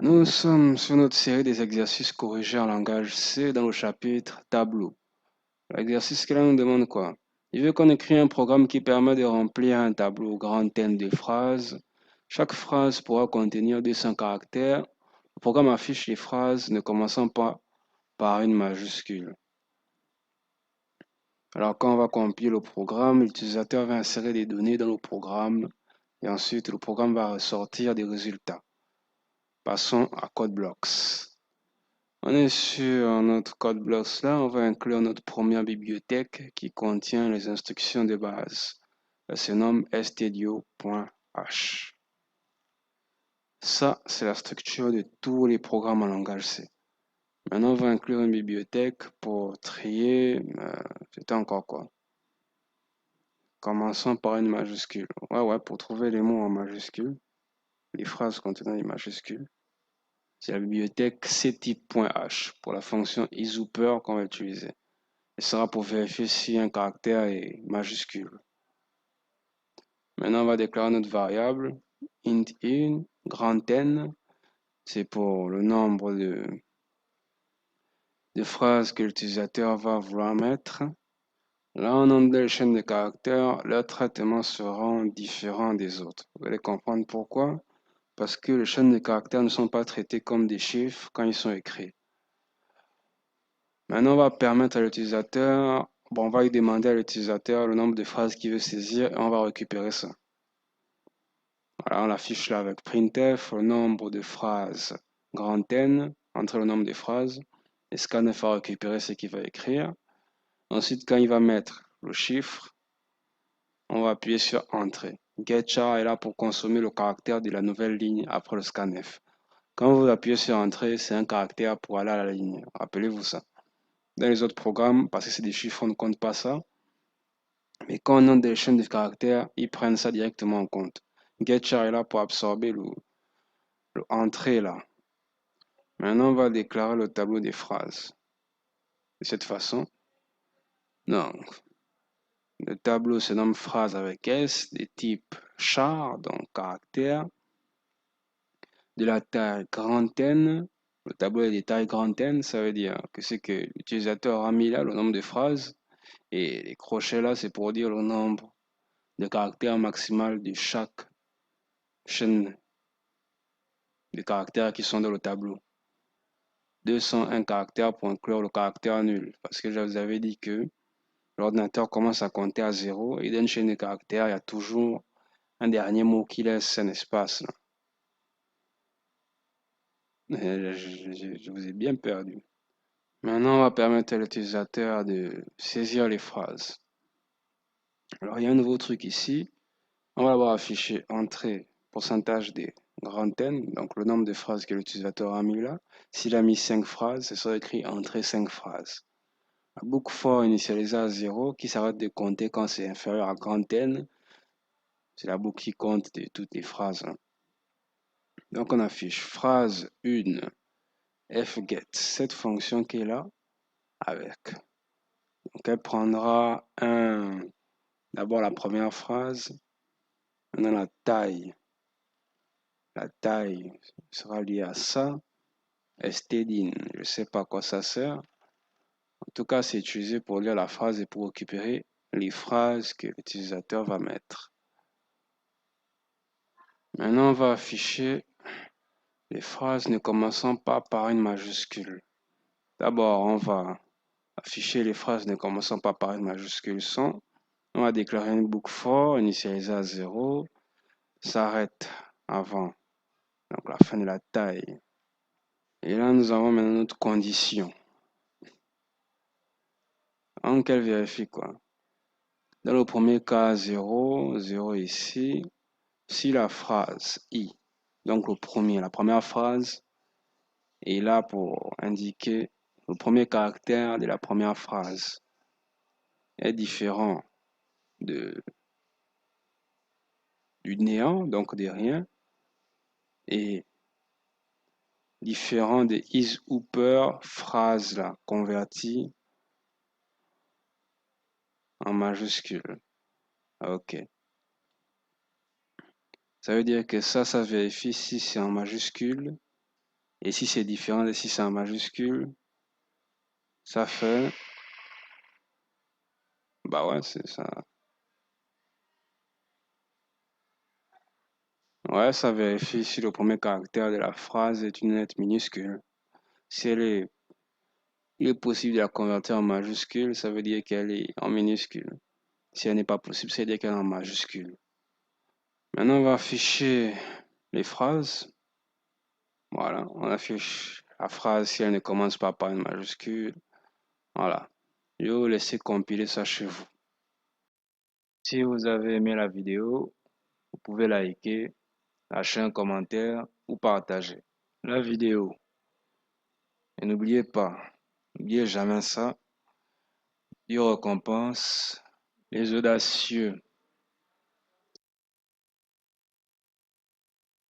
Nous sommes sur notre série des exercices corrigés en langage C dans le chapitre tableau. L'exercice qu'il nous demande quoi? Il veut qu'on écrit un programme qui permet de remplir un tableau grand N de phrases. Chaque phrase pourra contenir 200 caractères. Le programme affiche les phrases ne commençant pas par une majuscule. Alors quand on va compiler le programme, l'utilisateur va insérer des données dans le programme et ensuite le programme va ressortir des résultats. Passons à CodeBlocks. On est sur notre code blocks là, on va inclure notre première bibliothèque qui contient les instructions de base. Elle se nomme stdio.h. Ça, c'est la structure de tous les programmes en langage C. Maintenant, on va inclure une bibliothèque pour trier, c'était encore quoi? Commençons par une majuscule. Ouais, pour trouver les mots en majuscule, les phrases contenant les majuscules. C'est la bibliothèque ctype.h pour la fonction iSuper qu'on va utiliser. Et sera pour vérifier si un caractère est majuscule. Maintenant, on va déclarer notre variable int1 grand N. C'est pour le nombre de phrases que l'utilisateur va vouloir mettre. Là, on a des chaînes de caractères. Leurs traitements seront différents des autres. Vous allez comprendre pourquoi. Parce que les chaînes de caractères ne sont pas traitées comme des chiffres quand ils sont écrits. Maintenant, on va permettre à l'utilisateur, on va lui demander à l'utilisateur le nombre de phrases qu'il veut saisir et on va récupérer ça. Voilà, on l'affiche là avec printf, le nombre de phrases grand N entre le nombre de phrases. Et scanf va récupérer ce qu'il va écrire. Ensuite, quand il va mettre le chiffre, on va appuyer sur Entrée. Getchar est là pour consommer le caractère de la nouvelle ligne après le scanf. Quand vous appuyez sur Entrée, c'est un caractère pour aller à la ligne. Rappelez-vous ça. Dans les autres programmes, parce que c'est des chiffres, on ne compte pas ça. Mais quand on a des chaînes de caractères, ils prennent ça directement en compte. Getchar est là pour absorber le entrée là. Maintenant, on va déclarer le tableau des phrases. De cette façon. Donc, le tableau se nomme phrase avec S, de type char, donc caractère, de la taille grand N. Le tableau est de taille grand N, ça veut dire que c'est que l'utilisateur a mis là le nombre de phrases. Et les crochets là, c'est pour dire le nombre de caractères maximal de chaque chaîne de caractères qui sont dans le tableau. 201 caractères pour inclure le caractère nul. Parce que je vous avais dit que l'ordinateur commence à compter à 0 et dans une chaîne de caractères, il y a toujours un dernier mot qui laisse un espace. Là. Je vous ai bien perdu. Maintenant, on va permettre à l'utilisateur de saisir les phrases. Alors, il y a un nouveau truc ici. On va d'abord afficher entrée, pourcentage des grand N, donc le nombre de phrases que l'utilisateur a mis là. S'il a mis 5 phrases, ce sera écrit entrée 5 phrases. La boucle for initialisée à 0 qui s'arrête de compter quand c'est inférieur à grand N. C'est la boucle qui compte de toutes les phrases. Hein. Donc on affiche phrase 1 fget, cette fonction qui est là, avec. Donc elle prendra d'abord la première phrase, maintenant la taille. La taille sera liée à ça. stdin, je ne sais pas à quoi ça sert. En tout cas, c'est utilisé pour lire la phrase et pour récupérer les phrases que l'utilisateur va mettre. Maintenant, on va afficher les phrases ne commençant pas par une majuscule. D'abord, on va afficher les phrases ne commençant pas par une majuscule sans. On va déclarer une boucle for initialisée à 0, s'arrête avant, donc la fin de la taille. Et là, nous avons maintenant notre condition. Donc, elle vérifie quoi? Dans le premier cas, 0, 0 ici. Si la phrase I, donc la première phrase, est là pour indiquer le premier caractère de la première phrase est différent du néant, donc de rien, et différent de is upper phrase là, convertie en majuscule. Ok. Ça veut dire que ça vérifie si c'est en majuscule Et si c'est différent de si c'est en majuscule, ça fait, bah ouais, c'est ça. Ouais, ça vérifie si le premier caractère de la phrase est une lettre minuscule. Si il est possible de la convertir en majuscule, ça veut dire qu'elle est en minuscule. Si elle n'est pas possible, ça veut dire qu'elle est en majuscule. Maintenant, on va afficher les phrases. Voilà, on affiche la phrase si elle ne commence pas par une majuscule. Voilà. Je vais vous laisser compiler ça chez vous. Si vous avez aimé la vidéo, vous pouvez liker, lâcher un commentaire ou partager la vidéo. Et n'oubliez jamais ça, Dieu récompense les audacieux.